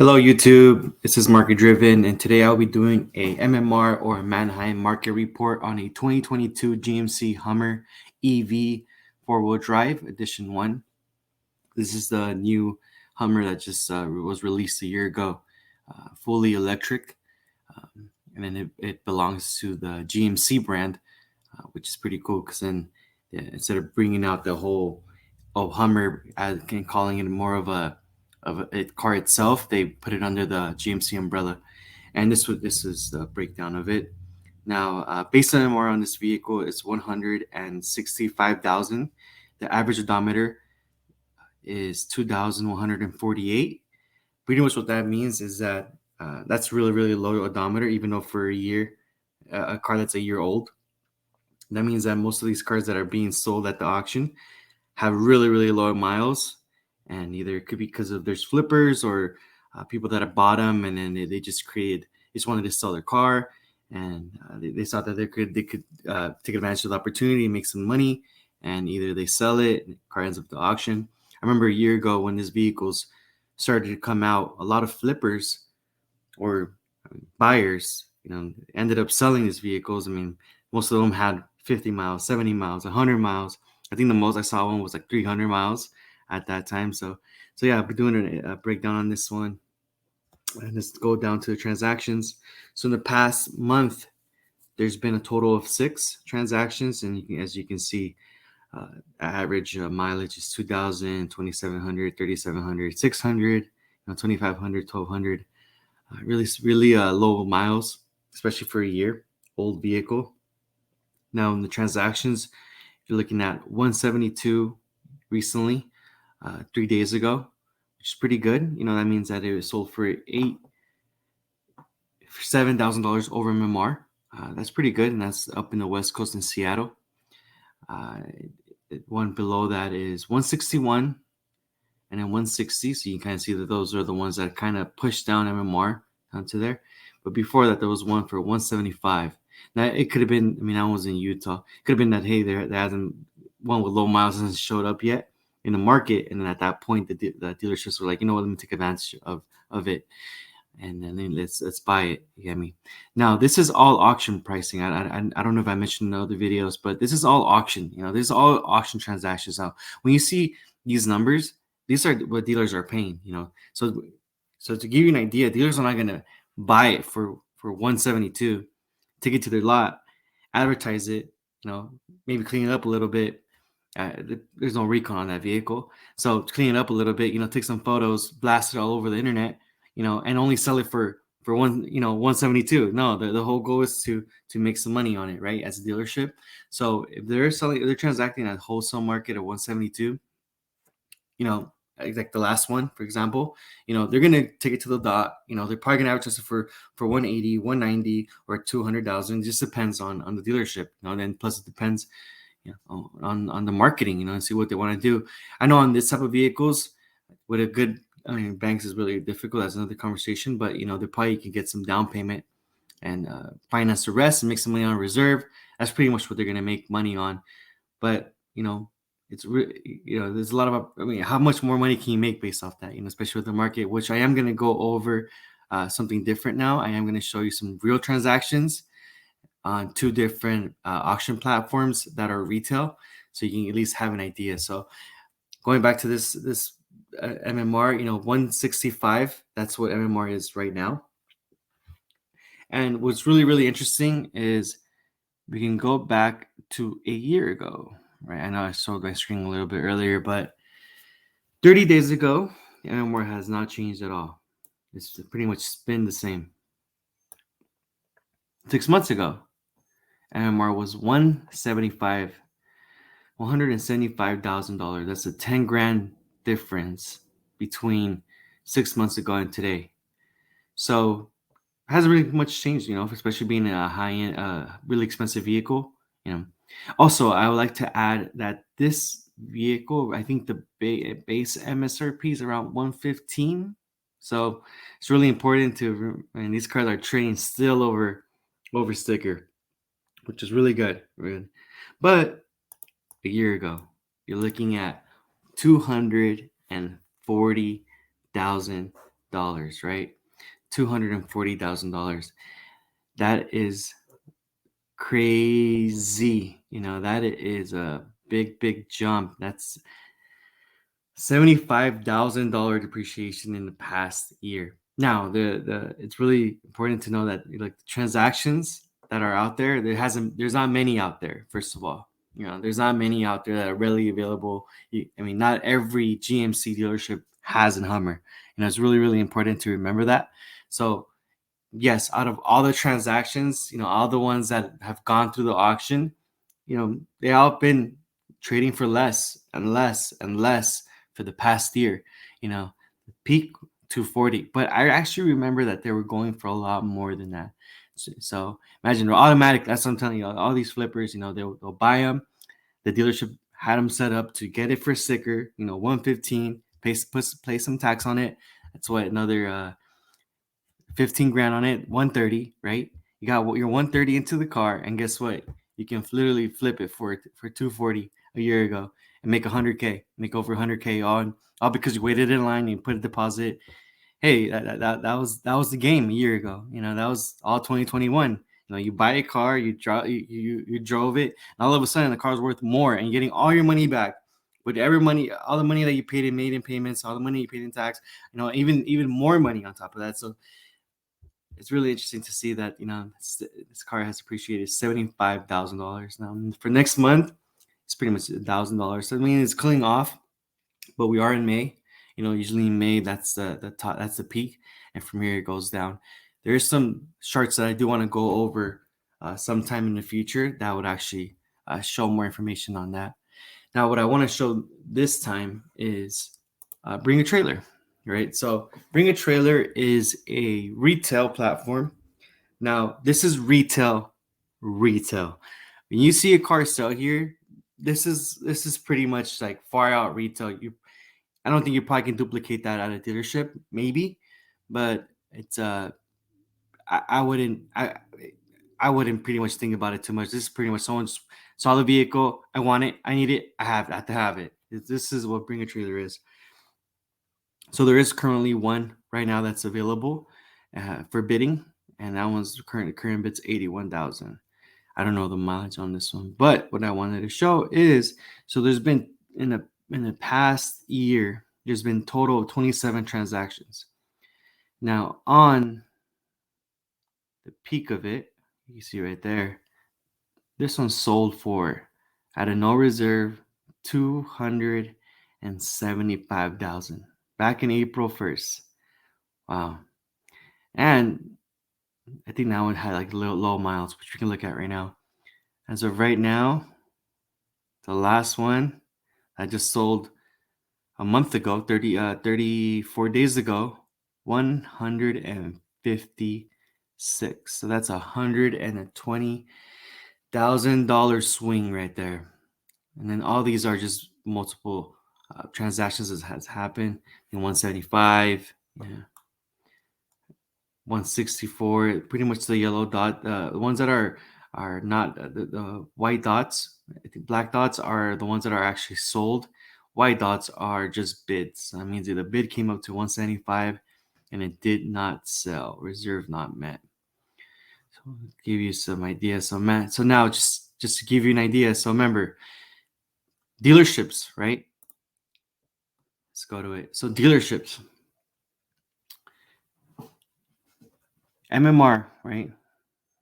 Hello YouTube, this is Market Driven, and today I'll be doing a MMR or Manheim Market Report on a 2022 GMC Hummer EV four-wheel drive edition 1. This is the new Hummer that just was released a year ago, fully electric, and then it belongs to the GMC brand, which is pretty cool because then instead of bringing out the whole Hummer and calling it more of a car itself, they put it under the GMC umbrella. And this is the breakdown of it. Now, based on MR on this vehicle, it's 165,000. The average odometer is 2,148. Pretty much what that means is that that's really low odometer, even though for a year, a car that's a year old. That means that most of these cars that are being sold at the auction have really low miles, and either it could be because of there's flippers or people that have bought them and then they just wanted to sell their car, and they thought that they could take advantage of the opportunity and make some money, and either they sell it and the car ends up at the auction. I remember a year ago when these vehicles started to come out, a lot of flippers or buyers ended up selling these vehicles. I mean, most of them had 50 miles, 70 miles, 100 miles. I think the most I saw one was like 300 miles at that time. So yeah, I'll be doing a breakdown on this one. And let's go down to the transactions. So in the past month, there's been a total of 6 transactions, and as you can see, average mileage is 2,000, 2,700, 3,700, 600, 2,500, 1,200. Really low miles, especially for a year old vehicle. Now in the transactions, you're looking at 172 recently, 3 days ago, which is pretty good. That means that it was sold for $7,000 over MMR. That's pretty good, and that's up in the West Coast in Seattle. One below that is 161 and then 160. So you can kind of see that those are the ones that kind of push down MMR onto there. But before that, there was one for 175. Now it could have been, I was in Utah. It could have been that, hey, there hasn't one with low miles hasn't showed up yet in the market, and then at that point, the dealerships were like, you know what, let me take advantage of it, and then let's buy it. You get me? Now this is all auction pricing. I don't know if I mentioned in other videos, but this is all auction. This is all auction transactions. Now when you see these numbers, these are what dealers are paying. So to give you an idea, dealers are not gonna buy it for 172, take it to their lot, advertise it, maybe clean it up a little bit. There's no recon on that vehicle, so to clean it up a little bit, take some photos, blast it all over the internet, and only sell it for 172. No, the whole goal is to make some money on it, right? As a dealership. So if they're transacting at wholesale market at 172, like the last one, for example, they're gonna take it to the dot. They're probably gonna advertise it for 180, 190, or 200,000. It just depends on the dealership. And then plus it depends on the marketing, and see what they want to do. I know on this type of vehicles with a good, banks is really difficult. That's another conversation, but they probably can get some down payment and finance the rest and make some money on reserve. That's pretty much what they're going to make money on. But it's really, there's a lot of, how much more money can you make based off that, especially with the market, which I am going to go over something different now. I am going to show you some real transactions on 2 different auction platforms that are retail, so you can at least have an idea. So going back to this MMR, 165, that's what MMR is right now. And what's really interesting is we can go back to a year ago, right? I know I showed my screen a little bit earlier, but 30 days ago, MMR has not changed at all. It's pretty much been the same. 6 months ago, MMR was $175,000. That's a 10 grand difference between 6 months ago and today. So it hasn't really much changed, especially being a high-end, really expensive vehicle. Also, I would like to add that this vehicle, I think the base MSRP is around 115. So it's really important and these cars are trading still over sticker, which is really good. But a year ago, you're looking at $240,000 right? $240,000. That is crazy. That is a big jump. That's $75,000 depreciation in the past year. Now, the it's really important to know that like the transactions that are out there, there's not many out there. First of all, there's not many out there that are readily available. I mean, not every GMC dealership has a Hummer. It's really important to remember that. So yes, out of all the transactions, all the ones that have gone through the auction, they all been trading for less and less and less for the past year. Peak 240, but I actually remember that they were going for a lot more than that. So imagine automatic. That's what I'm telling you. All these flippers, they'll buy them. The dealership had them set up to get it for sticker. 115. Pay some tax on it. That's what another 15 grand on it, 130, right? You got your 130 into the car, and guess what? You can literally flip it for 240 a year ago and make 100K, make over 100K all because you waited in line and you put a deposit. Hey, that was the game a year ago. That was all 2021. You buy a car, you drove it, and all of a sudden the car's worth more, and you're getting all your money back. With all the money that you paid in made in payments, all the money you paid in tax, even more money on top of that. So it's really interesting to see that this car has appreciated $75,000. Now for next month, it's pretty much $1,000. So I mean, it's cooling off, but we are in May. Usually in May that's the top, that's the peak, and from here it goes down. There's some charts that I do want to go over sometime in the future that would actually show more information on that. Now, what I want to show this time is Bring a Trailer, right? So Bring a Trailer is a retail platform. Now, this is retail. When you see a car sell here, this is pretty much like far out retail. I don't think you probably can duplicate that at a dealership, maybe, but it's I wouldn't pretty much think about it too much. This is pretty much someone's saw the vehicle. I want it. I need it. I have to have it. This is what Bring a Trailer is. So there is currently one right now that's available for bidding, and that one's current bid's 81,000. I don't know the mileage on this one, but what I wanted to show is so there's been in the past year there's been total of 27 transactions. Now on the peak of it, you see right there, this one sold for at a no reserve 275,000 back in April 1st. Wow. And I think that one had like low miles, which we can look at right now. As of right now, the last one I just sold a month ago, 34 days ago, 156. So that's $120,000 swing right there. And then all these are just multiple transactions that has happened in 175, yeah, 164. Pretty much the yellow dot. The ones that are not the white dots. I think black dots are the ones that are actually sold. White dots are just bids. That means the bid came up to 175 and it did not sell. Reserve not met. So I'll give you some ideas. So now just to give you an idea. So remember, dealerships, right? Let's go to it. So dealerships. MMR, right? How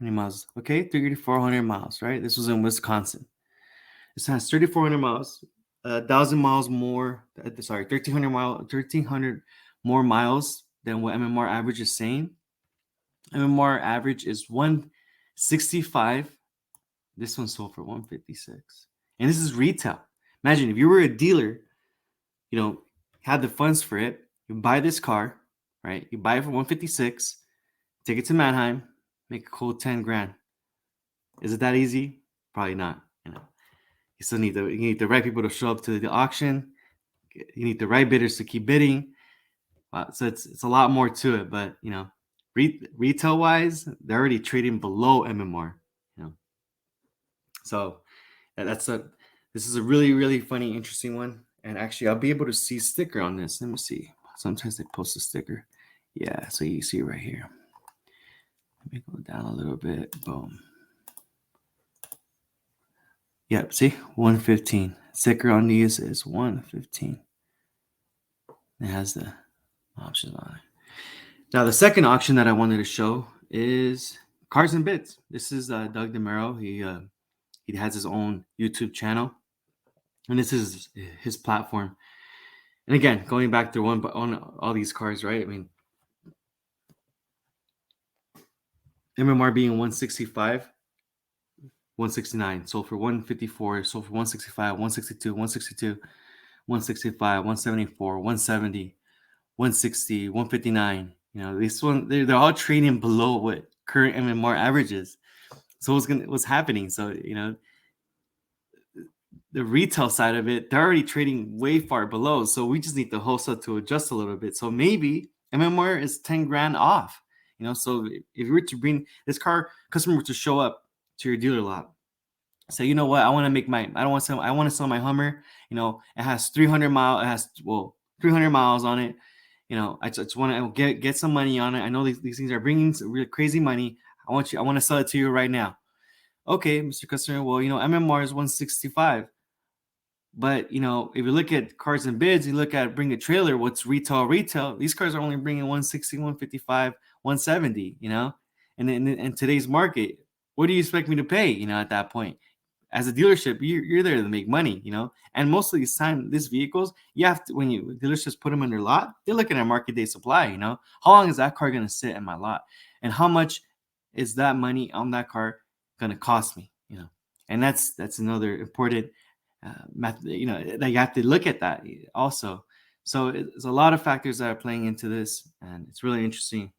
many miles? Okay, 3,400 miles, right? This was in Wisconsin. This has 3,400 miles, 1,000 miles more. Sorry, 1,300 more miles than what MMR average is saying. MMR average is 165. This one sold for 156, and this is retail. Imagine if you were a dealer, had the funds for it. You buy this car, right? You buy it for 156. Take it to Manheim, make a cool 10 grand. Is it that easy? Probably not. You still need the right people to show up to the auction. You need the right bidders to keep bidding. So it's a lot more to it, but retail wise, they're already trading below MMR. So this is a really funny, interesting one. And actually, I'll be able to see sticker on this. Let me see. Sometimes they post a sticker. Yeah, so you see right here. Let me go down a little bit. Boom. Yep, see, 115. Sticker on these is 115. It has the options on it. Now, the second auction that I wanted to show is Cars and Bids. This is Doug DeMero. He has his own YouTube channel, and this is his platform. And again, going back to on all these cars, right? I mean, MMR being 165, 169, sold for 154, sold for 165, 162, 162, 165, 174, 170, 160, 159. You know, this one they're all trading below what current MMR averages. So what's happening? So the retail side of it, they're already trading way far below. So we just need the wholesale to adjust a little bit. So maybe MMR is 10 grand off. So if you were to bring this customer to show up to your dealer lot, say, you know what, I want to sell my Hummer. It has 300 miles, 300 miles on it. I just want to get some money on it. I know these things are bringing some really crazy money. I want to sell it to you right now. Okay, Mr. Customer, well, MMR is 165. But, if you look at Cars and Bids, you look at bring a trailer, what's retail, these cars are only bringing 160, 155, 170, and in today's market, what do you expect me to pay, at that point? As a dealership, you're there to make money, and most of these vehicles, you have to, when dealerships put them in their lot, they're looking at market day supply, how long is that car going to sit in my lot? And how much is that money on that car going to cost me, and that's another important method, that you have to look at that also. So there's a lot of factors that are playing into this, and it's really interesting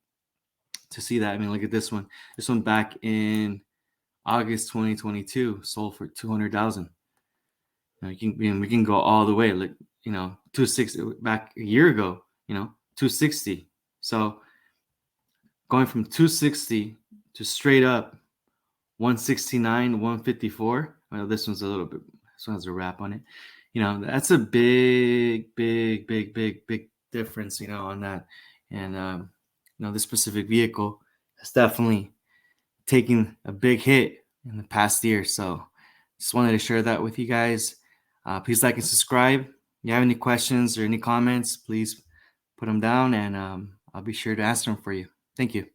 to see that. I mean, look at this one. This one back in August 2022 sold for 200,000. We can go all the way, like 260 back a year ago. 260. So going from 260 to straight up 169, 154. Well, this one's a little bit. This one has a wrap on it. That's a big difference. On that, and this specific vehicle has definitely taken a big hit in the past year. So, just wanted to share that with you guys. Please like and subscribe. If you have any questions or any comments, please put them down, and I'll be sure to answer them for you. Thank you.